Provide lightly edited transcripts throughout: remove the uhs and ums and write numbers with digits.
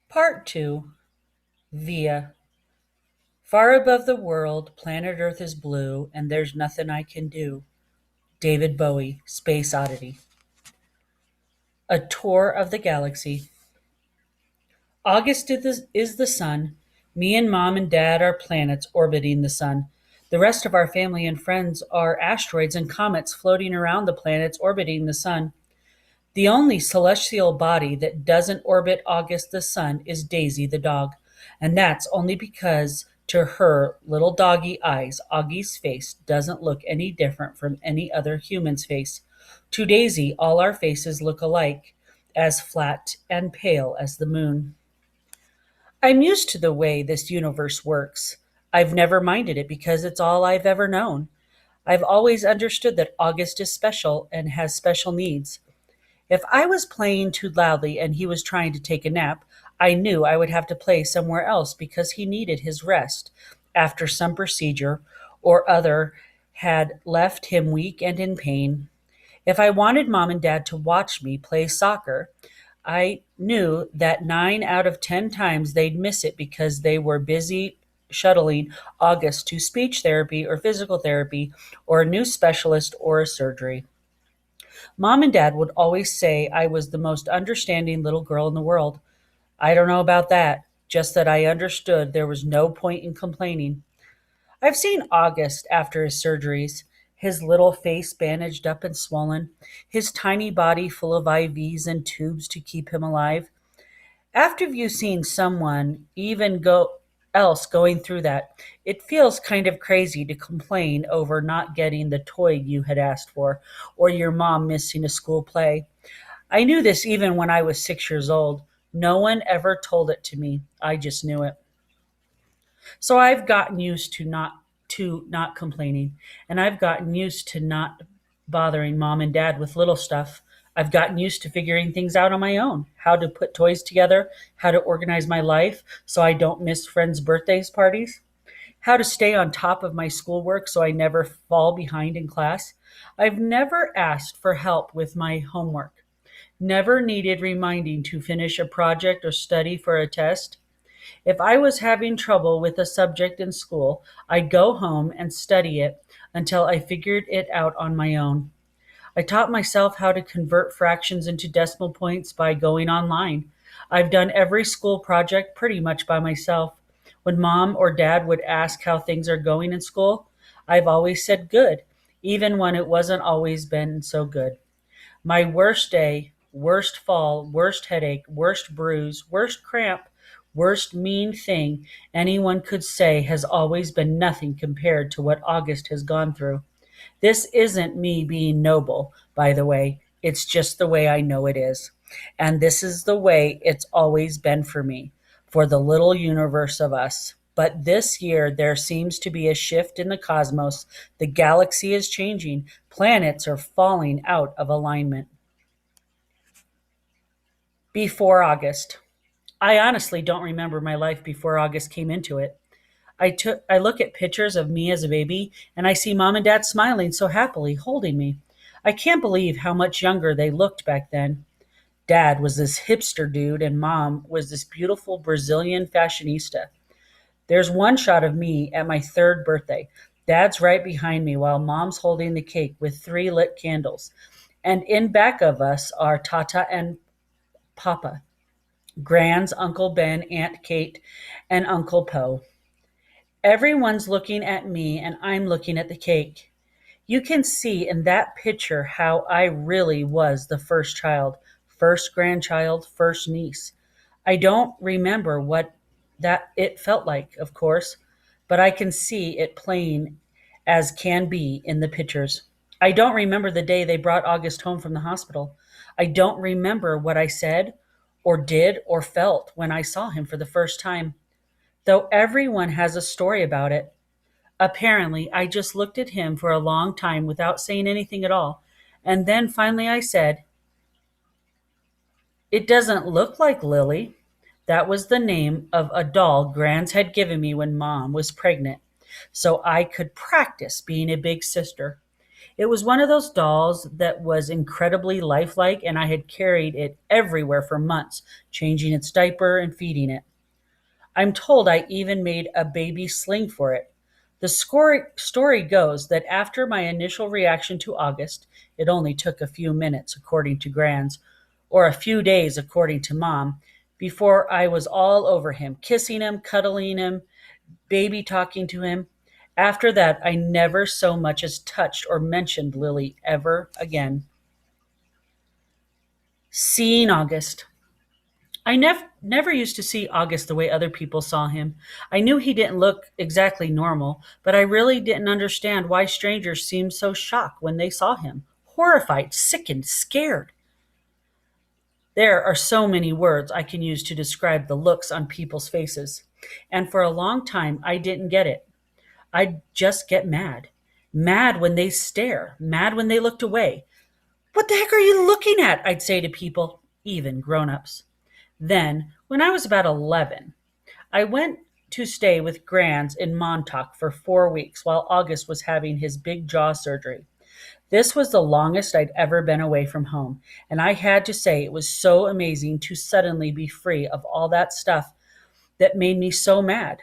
Part 2 Via. Far above the world, planet Earth is blue, and there's nothing I can do. David Bowie, Space Oddity. A tour of the galaxy. August is the sun. Me and mom and dad are planets orbiting the sun. The rest of our family and friends are asteroids and comets floating around the planets orbiting the sun. The only celestial body that doesn't orbit August the sun is Daisy the dog, and that's only because to her little doggy eyes, Augie's face doesn't look any different from any other human's face. To Daisy, all our faces look alike, as flat and pale as the moon. I'm used to the way this universe works. I've never minded it because it's all I've ever known. I've always understood that August is special and has special needs. If I was playing too loudly and he was trying to take a nap, I knew I would have to play somewhere else because he needed his rest after some procedure or other had left him weak and in pain. If I wanted mom and dad to watch me play soccer, I knew that 9 out of 10 times they'd miss it because they were busy shuttling August to speech therapy or physical therapy or a new specialist or a surgery. Mom and dad would always say I was the most understanding little girl in the world. I don't know about that, just that I understood there was no point in complaining. I've seen August after his surgeries, his little face bandaged up and swollen, his tiny body full of IVs and tubes to keep him alive. After you've seen someone even go else going through that, it feels kind of crazy to complain over not getting the toy you had asked for or your mom missing a school play. I knew this even when I was 6 years old. No one ever told it to me. I just knew it. So I've gotten used to not complaining, and I've gotten used to not bothering mom and dad with little stuff. I've gotten used to figuring things out on my own, how to put toys together, how to organize my life so I don't miss friends' birthdays parties, how to stay on top of my schoolwork so I never fall behind in class. I've never asked for help with my homework, never needed reminding to finish a project or study for a test. If I was having trouble with a subject in school, I'd go home and study it until I figured it out on my own. I taught myself how to convert fractions into decimal points by going online. I've done every school project pretty much by myself. When mom or dad would ask how things are going in school, I've always said good, even when it wasn't always been so good. My worst day, worst fall, worst headache, worst bruise, worst cramp, worst mean thing anyone could say has always been nothing compared to what August has gone through. This isn't me being noble, by the way. It's just the way I know it is. And this is the way it's always been for me, for the little universe of us. But this year, there seems to be a shift in the cosmos. The galaxy is changing. Planets are falling out of alignment. Before August. I honestly don't remember my life before August came into it. I look at pictures of me as a baby and I see mom and dad smiling so happily, holding me. I can't believe how much younger they looked back then. Dad was this hipster dude and mom was this beautiful Brazilian fashionista. There's one shot of me at my third birthday. Dad's right behind me while mom's holding the cake with three lit candles. And in back of us are Tata and Papa, Grands, Uncle Ben, Aunt Kate, and Uncle Poe. Everyone's looking at me and I'm looking at the cake. You can see in that picture how I really was the first child, first grandchild, first niece. I don't remember what that it felt like, of course, but I can see it plain as can be in the pictures. I don't remember the day they brought August home from the hospital. I don't remember what I said or did or felt when I saw him for the first time, though everyone has a story about it. Apparently, I just looked at him for a long time without saying anything at all. And then finally I said, "It doesn't look like Lily." That was the name of a doll Grands had given me when mom was pregnant, so I could practice being a big sister. It was one of those dolls that was incredibly lifelike, and I had carried it everywhere for months, changing its diaper and feeding it. I'm told I even made a baby sling for it. The story goes that after my initial reaction to August, it only took a few minutes, according to Grands, or a few days, according to Mom, before I was all over him, kissing him, cuddling him, baby talking to him. After that, I never so much as touched or mentioned Lily ever again. Seeing August. I never used to see August the way other people saw him. I knew he didn't look exactly normal, but I really didn't understand why strangers seemed so shocked when they saw him. Horrified, sickened, scared. There are so many words I can use to describe the looks on people's faces. And for a long time, I didn't get it. I'd just get mad. Mad when they stare, mad when they looked away. What the heck are you looking at? I'd say to people, even grown ups. Then, when I was about 11, I went to stay with Grands in Montauk for 4 weeks while August was having his big jaw surgery. This was the longest I'd ever been away from home, and I had to say it was so amazing to suddenly be free of all that stuff that made me so mad.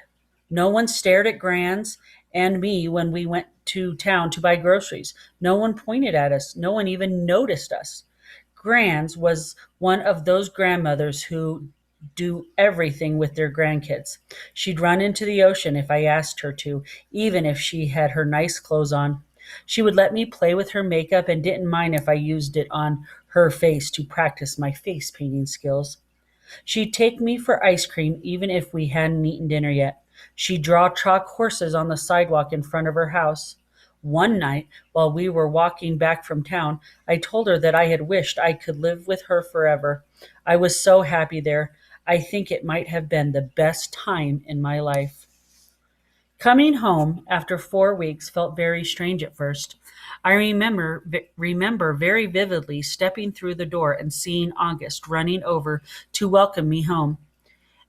No one stared at Grands and me when we went to town to buy groceries. No one pointed at us. No one even noticed us. Grands was one of those grandmothers who do everything with their grandkids. She'd run into the ocean if I asked her to, even if she had her nice clothes on. She would let me play with her makeup and didn't mind if I used it on her face to practice my face painting skills. She'd take me for ice cream even if we hadn't eaten dinner yet. She'd draw chalk horses on the sidewalk in front of her house. One night, while we were walking back from town, I told her that I had wished I could live with her forever. I was so happy there. I think it might have been the best time in my life. Coming home after 4 weeks felt very strange at first. I remember very vividly stepping through the door and seeing August running over to welcome me home.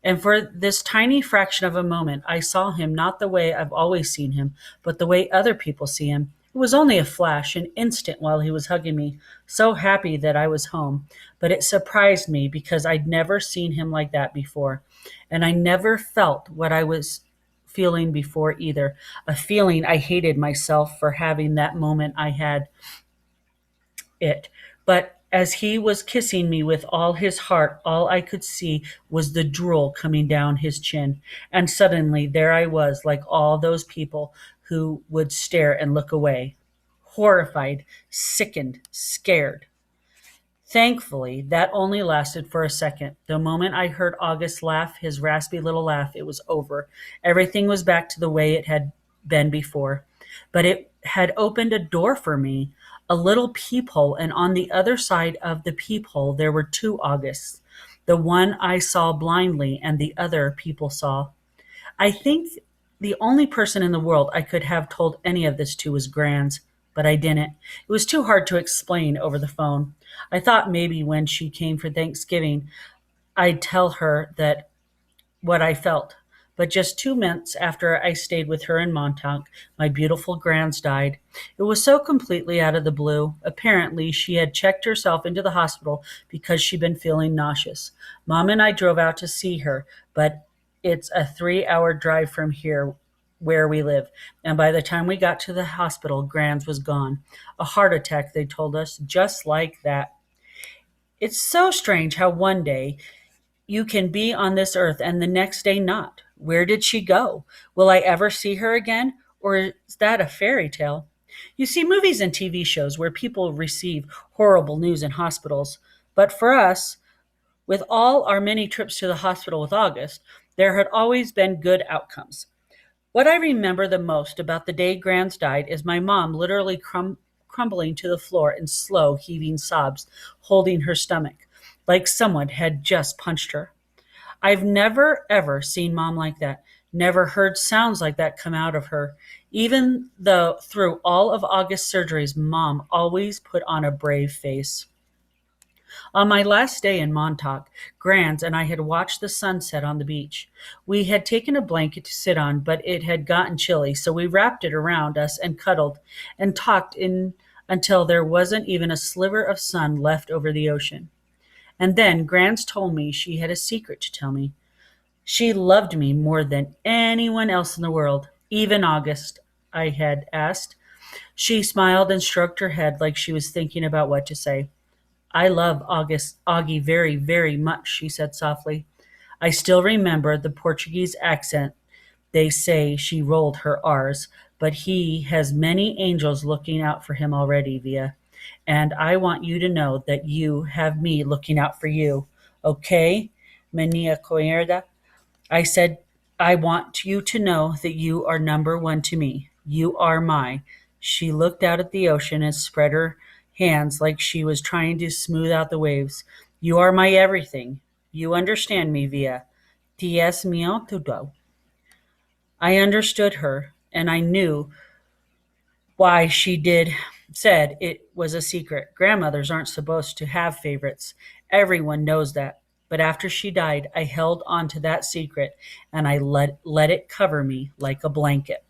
And for this tiny fraction of a moment, I saw him not the way I've always seen him, but the way other people see him. It was only a flash, an instant while he was hugging me, so happy that I was home. But it surprised me because I'd never seen him like that before. And I never felt what I was feeling before either. A feeling I hated myself for having that moment I had it. But as he was kissing me with all his heart, all I could see was the drool coming down his chin. And suddenly there I was, like all those people who would stare and look away, horrified, sickened, scared. Thankfully, that only lasted for a second. The moment I heard August laugh, his raspy little laugh, it was over. Everything was back to the way it had been before. But it had opened a door for me, a little peephole, and on the other side of the peephole there were two Augusts. The one I saw blindly, and the other people saw. I think the only person in the world I could have told any of this to was Grands, but I didn't. It was too hard to explain over the phone. I thought maybe when she came for Thanksgiving, I'd tell her that what I felt. But just 2 months after I stayed with her in Montauk, my beautiful Grands died. It was so completely out of the blue. Apparently, she had checked herself into the hospital because she'd been feeling nauseous. Mom and I drove out to see her, but it's a 3-hour drive from here where we live. And by the time we got to the hospital, Grands was gone. A heart attack, they told us, just like that. It's so strange how one day you can be on this earth and the next day not. Where did she go? Will I ever see her again? Or is that a fairy tale? You see movies and TV shows where people receive horrible news in hospitals. But for us, with all our many trips to the hospital with August, there had always been good outcomes. What I remember the most about the day Grands died is my mom literally crumbling to the floor in slow, heaving sobs, holding her stomach, like someone had just punched her. I've never, ever seen Mom like that, never heard sounds like that come out of her. Even though through all of August's surgeries, Mom always put on a brave face. On my last day in Montauk, Grands and I had watched the sunset on the beach. We had taken a blanket to sit on, but it had gotten chilly, so we wrapped it around us and cuddled and talked in until there wasn't even a sliver of sun left over the ocean. And then Grans told me she had a secret to tell me. She loved me more than anyone else in the world, even August, I had asked. She smiled and stroked her head like she was thinking about what to say. I love Augie very, very much, she said softly. I still remember the Portuguese accent. They say she rolled her R's, but he has many angels looking out for him already, Via. And I want you to know that you have me looking out for you. Okay, Menia Coerda? I said, I want you to know that you are number one to me. You are my. She looked out at the ocean and spread her hands like she was trying to smooth out the waves. You are my everything. You understand me, Via. Ties mio todo. I understood her, and I knew why she said it was a secret. Grandmothers aren't supposed to have favorites. Everyone knows that. But after she died, I held on to that secret and I let it cover me like a blanket.